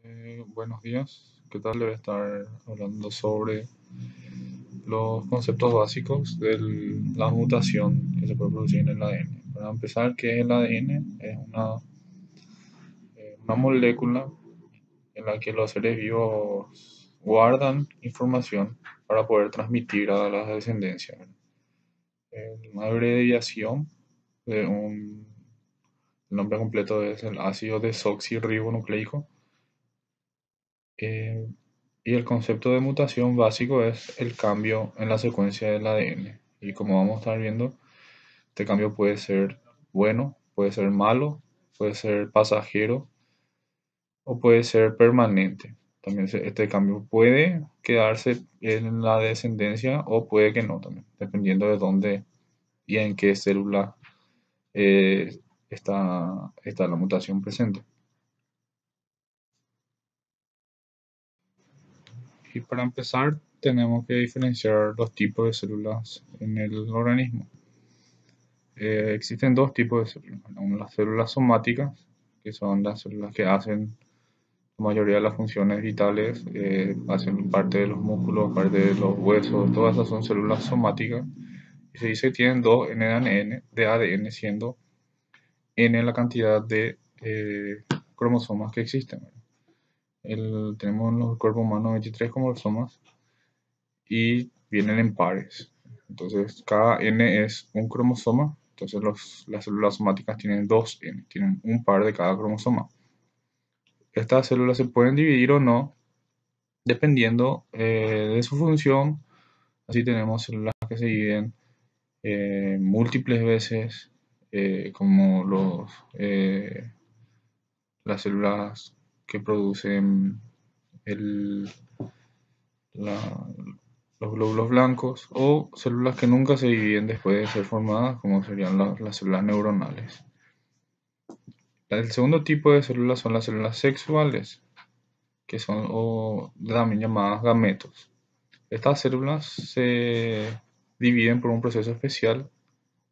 Buenos días, ¿qué tal? Le voy a estar hablando sobre los conceptos básicos de la mutación que se puede producir en el ADN. Para empezar, ¿qué es el ADN? Es una molécula en la que los seres vivos guardan información para poder transmitir a la descendencia. Una abreviación de el nombre completo es el ácido desoxirribonucleico. Eh, y el concepto de mutación básico es el cambio en la secuencia del ADN. Y como vamos a estar viendo, este cambio puede ser bueno, puede ser malo, puede ser pasajero o puede ser permanente. También este cambio puede quedarse en la descendencia o puede que no también, dependiendo de dónde y en qué célula eh, está la mutación presente. Y para empezar, tenemos que diferenciar los tipos de células en el organismo. Existen dos tipos de células. Las células somáticas, que son las células que hacen la mayoría de las funciones vitales, hacen parte de los músculos, parte de los huesos, todas esas son células somáticas. Y se dice que tienen 2 N de ADN, siendo N la cantidad de cromosomas que existen. Tenemos en el cuerpo humano 23 cromosomas y vienen en pares. Entonces, cada N es un cromosoma. Entonces, las células somáticas tienen 2 N, tienen un par de cada cromosoma. Estas células se pueden dividir o no, dependiendo de su función. Así tenemos células que se dividen múltiples veces, como las células que producen el, la- los glóbulos blancos, o células que nunca se dividen después de ser formadas, como serían las células neuronales. El segundo tipo de células son las células sexuales, que son también llamadas gametos. Estas células se dividen por un proceso especial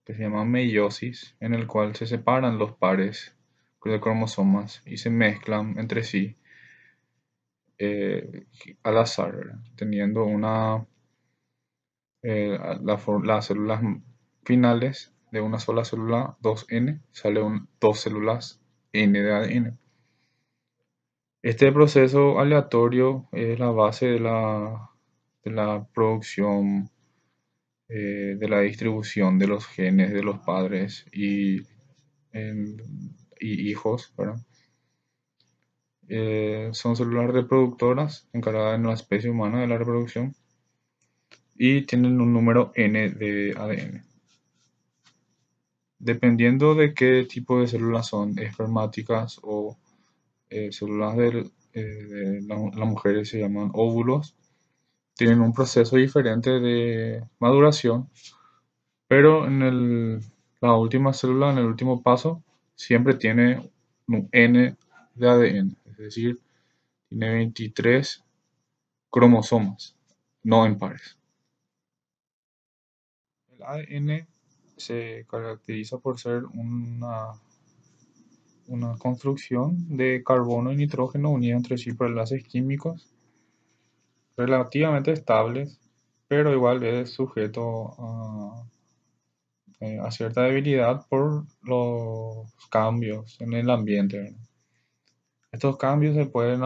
que se llama meiosis, en el cual se separan los pares de cromosomas y se mezclan entre sí eh, al azar, ¿verdad? Teniendo las células finales de una sola célula 2N, sale dos células N de ADN. Este proceso aleatorio es la base de la producción, de la distribución de los genes de los padres y hijos, ¿verdad? Son células reproductoras encargadas en la especie humana de la reproducción y tienen un número N de ADN. Dependiendo de qué tipo de células son, espermáticas o células de las mujeres se llaman óvulos, tienen un proceso diferente de maduración, pero la última célula, en el último paso, siempre tiene un N de ADN, es decir, tiene 23 cromosomas, no en pares. El ADN se caracteriza por ser una construcción de carbono y nitrógeno unidos entre sí por enlaces químicos relativamente estables, pero igual es sujeto a cierta debilidad por los cambios en el ambiente, ¿verdad? Estos cambios se pueden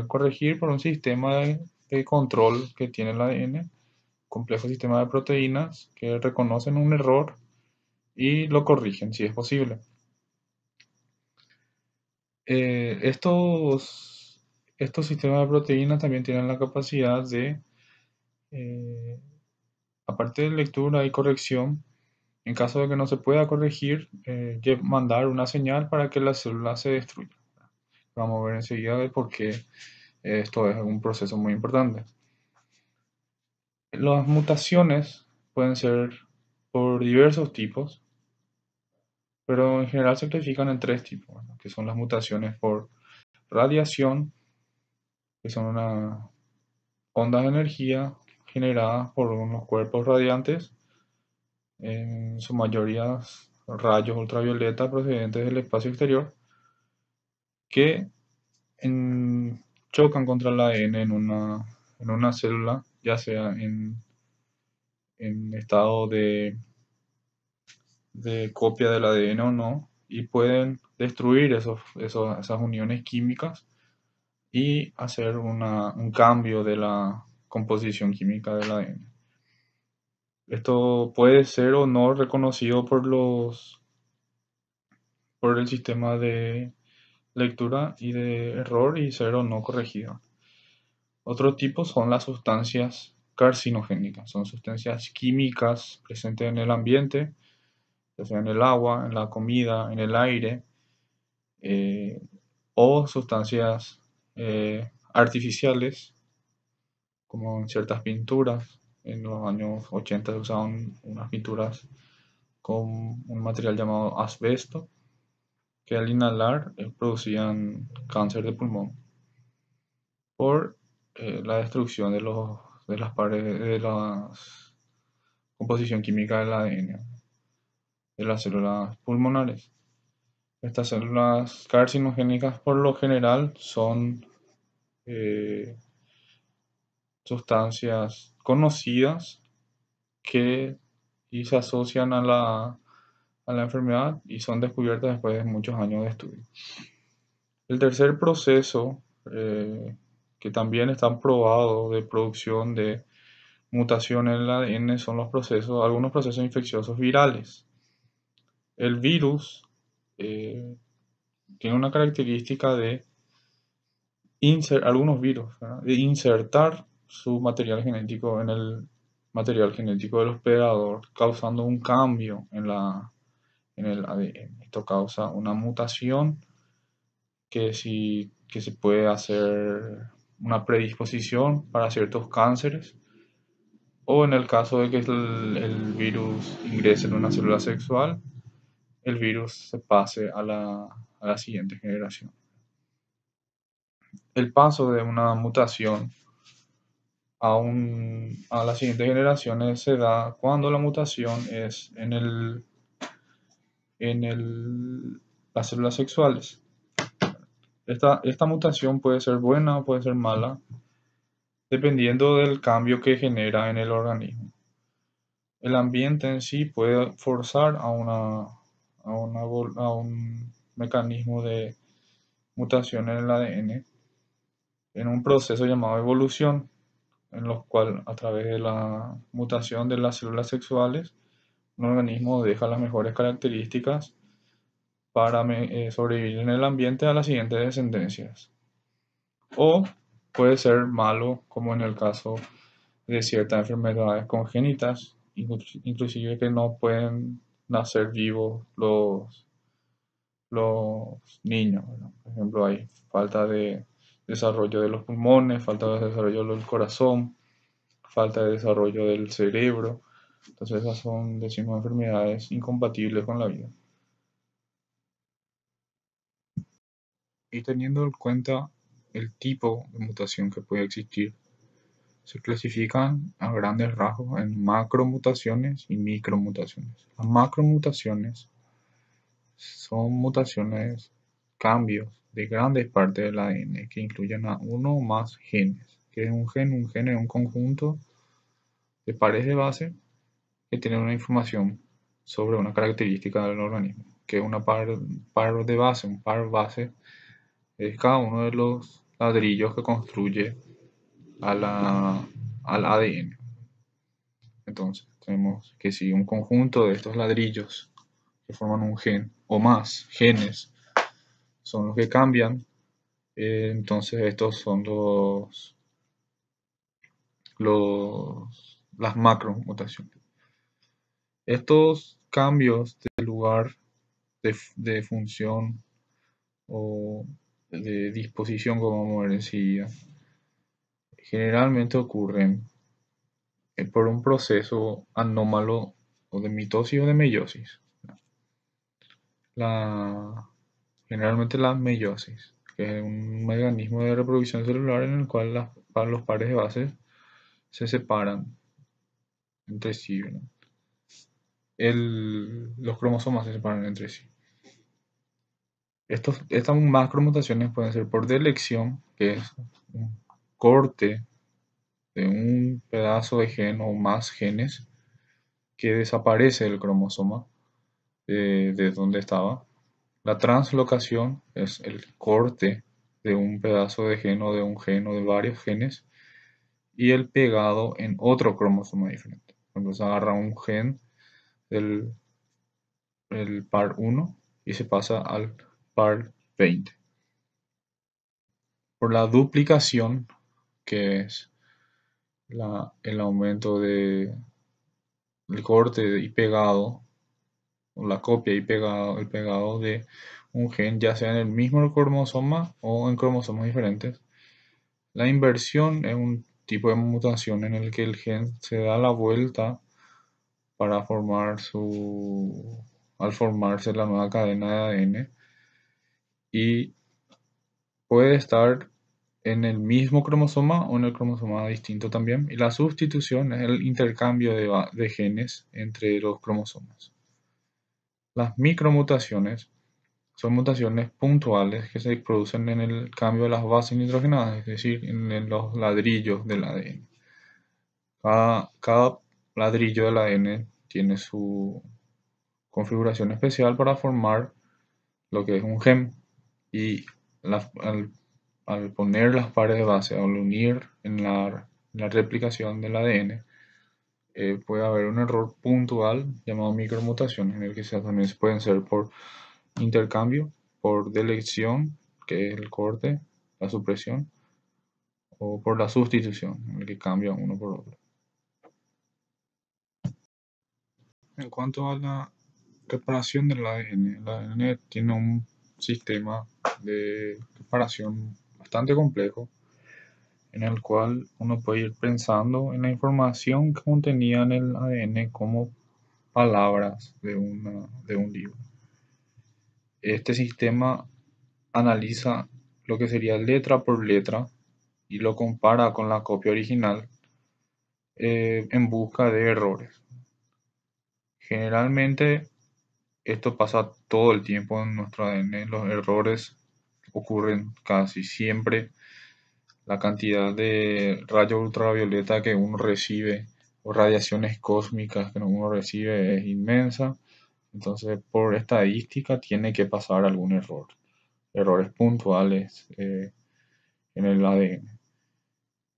corregir por un sistema de control que tiene el ADN, complejo sistema de proteínas que reconocen un error y lo corrigen si es posible. Estos sistemas de proteínas también tienen la capacidad de, eh, aparte de lectura y corrección, en caso de que no se pueda corregir, mandar una señal para que la célula se destruya. Vamos a ver enseguida de por qué esto es un proceso muy importante. Las mutaciones pueden ser por diversos tipos, pero en general se clasifican en tres tipos, ¿verdad? Que son las mutaciones por radiación, que son ondas de energía generadas por unos cuerpos radiantes, en su mayoría rayos ultravioleta procedentes del espacio exterior, que chocan contra el ADN en una célula, ya sea en estado de copia del ADN o no, y pueden destruir esas uniones químicas y hacer un cambio de la composición química del ADN. Esto puede ser o no reconocido por el sistema de lectura y de error y ser o no corregido. Otro tipo son las sustancias carcinogénicas. Son sustancias químicas presentes en el ambiente, ya sea en el agua, en la comida, en el aire, eh, o sustancias artificiales, como en ciertas pinturas. En los años 80 se usaban unas pinturas con un material llamado asbesto, que al inhalar producían cáncer de pulmón por la destrucción de las paredes, de la composición química del ADN, de las células pulmonares. Estas células carcinogénicas por lo general son eh, sustancias conocidas que y se asocian a la enfermedad y son descubiertas después de muchos años de estudio. El tercer proceso, que también está probado de producción de mutación en el ADN, son algunos procesos infecciosos virales. El virus eh, tiene una característica de algunos virus, ¿verdad? De insertar su material genético en el material genético del hospedador, causando un cambio en el ADN. Esto causa una mutación que se puede hacer una predisposición para ciertos cánceres, o en el caso de que el virus ingrese en una célula sexual, el virus se pase a la siguiente generación. El paso de una mutación a las siguientes generaciones se da cuando la mutación es las células sexuales. Esta mutación puede ser buena o puede ser mala, dependiendo del cambio que genera en el organismo. El ambiente en sí puede forzar a un mecanismo de mutación en el ADN en un proceso llamado evolución, en los cual a través de la mutación de las células sexuales, un organismo deja las mejores características para sobrevivir en el ambiente a las siguientes descendencias. O puede ser malo, como en el caso de ciertas enfermedades congénitas, inclusive que no pueden nacer vivos los niños, ¿verdad? Por ejemplo, hay falta de desarrollo de los pulmones, falta de desarrollo del corazón, falta de desarrollo del cerebro. Entonces esas son, decimos, enfermedades incompatibles con la vida. Y teniendo en cuenta el tipo de mutación que puede existir, se clasifican a grandes rasgos en macromutaciones y micromutaciones. Las macromutaciones son mutaciones, cambios de grandes partes del ADN que incluyen a uno o más genes. Que es un gen? Un gen es un conjunto de pares de base que tienen una información sobre una característica del organismo. Que es una par de base, un par base es cada uno de los ladrillos que construye al ADN. Entonces, tenemos que si un conjunto de estos ladrillos que forman un gen o más genes son los que cambian, entonces estos son las macromutaciones. Estos cambios de lugar de función o de disposición, como vamos a ver enseguida, generalmente ocurren por un proceso anómalo o de mitosis o de meiosis. La, Generalmente la meiosis, que es un mecanismo de reproducción celular en el cual los pares de bases se separan entre sí, ¿verdad? Los cromosomas se separan entre sí. Estas macromutaciones pueden ser por delección, que es un corte de un pedazo de gen o más genes que desaparece del cromosoma de donde estaba. La translocación es el corte de un pedazo de gen o de un gen o de varios genes y el pegado en otro cromosoma diferente. Entonces agarra un gen del el par 1 y se pasa al par 20. Por la duplicación, que es el aumento del corte y pegado, o la copia y pegado, el pegado de un gen, ya sea en el mismo cromosoma o en cromosomas diferentes. La inversión es un tipo de mutación en el que el gen se da la vuelta para al formarse la nueva cadena de ADN y puede estar en el mismo cromosoma o en el cromosoma distinto también. Y la sustitución es el intercambio de genes entre los cromosomas. Las micromutaciones son mutaciones puntuales que se producen en el cambio de las bases nitrogenadas, es decir, en los ladrillos del ADN. Cada ladrillo del ADN tiene su configuración especial para formar lo que es un gen. Y al poner las pares de base, al unir en la replicación del ADN, puede haber un error puntual llamado micromutación, en el que también pueden ser por intercambio, por delección, que es el corte, la supresión, o por la sustitución, en el que cambia uno por otro. En cuanto a la reparación del ADN, el ADN tiene un sistema de reparación bastante complejo, en el cual uno puede ir pensando en la información que contenía en el ADN como palabras de un libro. Este sistema analiza lo que sería letra por letra y lo compara con la copia original en busca de errores. Generalmente esto pasa todo el tiempo en nuestro ADN. Los errores ocurren casi siempre. La cantidad de rayos ultravioleta que uno recibe o radiaciones cósmicas que uno recibe es inmensa. Entonces, por estadística, tiene que pasar algún error. Errores puntuales en el ADN.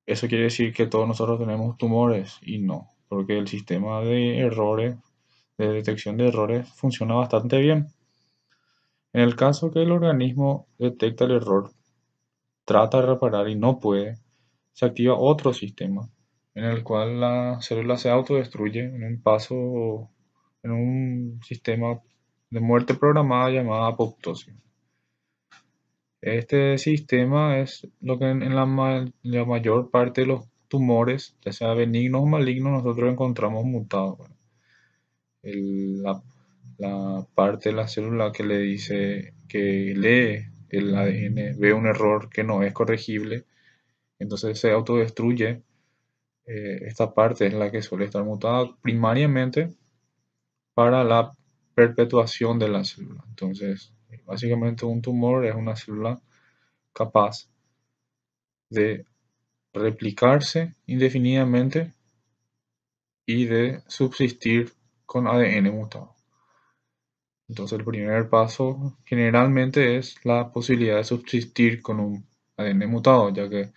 ¿Eso quiere decir que todos nosotros tenemos tumores? Y no, porque el sistema de errores, de detección de errores, funciona bastante bien. En el caso que el organismo detecta el error, trata de reparar y no puede, se activa otro sistema en el cual la célula se autodestruye en un sistema de muerte programada llamada apoptosis. Este sistema es lo que en la mayor parte de los tumores, ya sea benignos o malignos, nosotros encontramos mutados. Bueno, la, la parte de la célula que le dice que lee el ADN ve un error que no es corregible, entonces se autodestruye. Esta parte es la que suele estar mutada primariamente para la perpetuación de la célula. Entonces, básicamente un tumor es una célula capaz de replicarse indefinidamente y de subsistir con ADN mutado. Entonces el primer paso generalmente es la posibilidad de subsistir con un ADN mutado, ya que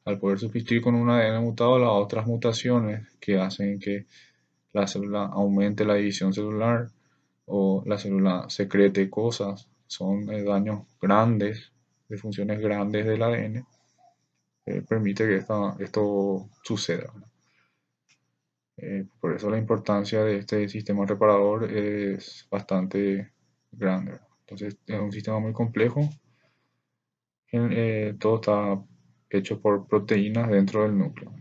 al poder subsistir con un ADN mutado, las otras mutaciones que hacen que la célula aumente la división celular o la célula secrete cosas, son daños grandes, de funciones grandes del ADN, permite que esto suceda. Por eso la importancia de este sistema reparador es bastante grande. Entonces es un sistema muy complejo. Todo está hecho por proteínas dentro del núcleo.